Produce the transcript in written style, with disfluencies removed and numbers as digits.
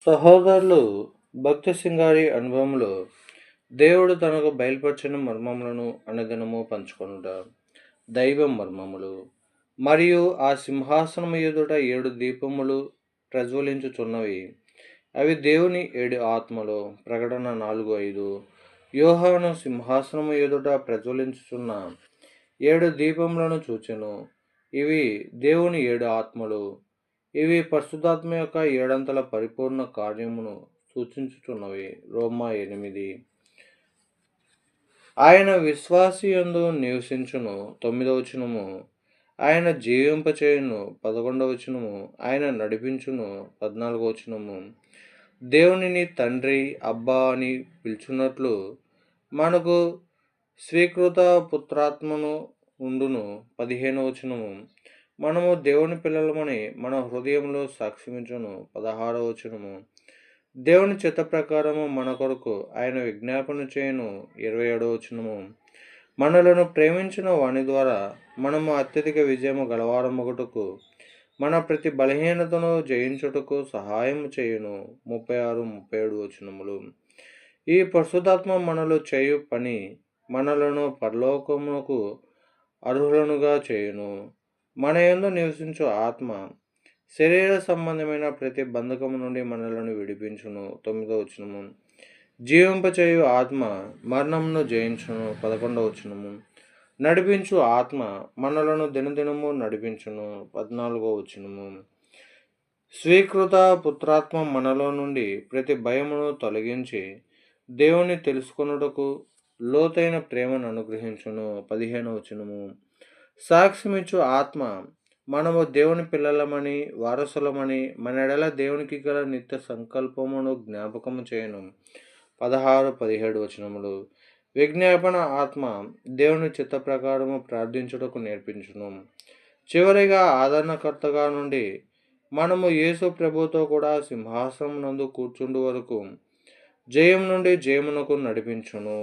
సహోదరులు భక్తి సింగారి అనుభవంలో దేవుడు తనకు బయలుపరిచిన మర్మములను అనుదినము పంచుకొనుట దైవ మర్మములు మరియు ఆ సింహాసనము ఎదుట 7 దీపములు ప్రజ్వలించుచున్నవి. అవి దేవుని 7 ఆత్మలు. ప్రకటన 4:5. యోహాను సింహాసనము ఎదుట ప్రజ్వలించుచున్న 7 దీపములను చూచెను. ఇవి దేవుని 7 ఆత్మలు. ఇవి పరిశుద్ధాత్మ యొక్క ఏడంతల పరిపూర్ణ కార్యమును సూచించుచున్నవి. రోమా 8. ఆయన విశ్వాసియందు నివసించును. 9వ వచనము. ఆయన జీవింపచేయును. 11వ వచనము. ఆయన నడిపించును. 14వ వచనము. దేవునిని తండ్రి అబ్బా అని పిలుచున్నట్లు మనకు స్వీకృత పుత్రాత్మను ఉండును. 15వ వచనము. మనము దేవుని పిల్లలమని మన హృదయంలో సాక్ష్యమించును. 16వ వచనము. దేవుని చిత్త ప్రకారము మన కొరకు ఆయన విజ్ఞాపన చేయను. 27వ వచనము. మనలను ప్రేమించిన వాని ద్వారా మనము అత్యధిక విజయము గలవారమొగటుకు మన ప్రతి బలహీనతను జయించుటకు సహాయము చేయును. 36, 37 వచనములు. ఈ పరిశుద్ధాత్మ మనలో చేయు పని మనలను పరలోకమునకు అర్హులనుగా చేయును. మన యందు నివసించు ఆత్మ శరీర సంబంధమైన ప్రతి బంధకము నుండి మనలను విడిపించును. 9వ వచనము. జీవింపచేయు ఆత్మ మరణమును జయించును. 11వ వచనము. నడిపించు ఆత్మ మనలను దినదినము నడిపించును. 14వ వచనము. స్వీకృత పుత్రాత్మ మనలో నుండి ప్రతి భయమును తొలగించి దేవుని తెలుసుకొనుటకు లోతైన ప్రేమను అనుగ్రహించును. 15వ వచనము. సాక్ష్యమిచ్చు ఆత్మ మనము దేవుని పిల్లలమని వారసులమని మన ఎడల దేవునికి గల నిత్య సంకల్పమును జ్ఞాపకము చేయను. 16, 17 వచనములు. విజ్ఞాపన ఆత్మ దేవుని చిత్త ప్రకారము ప్రార్థించుటకు నేర్పించును. చివరిగా ఆదరణకర్తగా నుండి మనము యేసు ప్రభుతో కూడా సింహాసనం నందు కూర్చుండు వరకు జయం నుండి జయమునకు నడిపించును.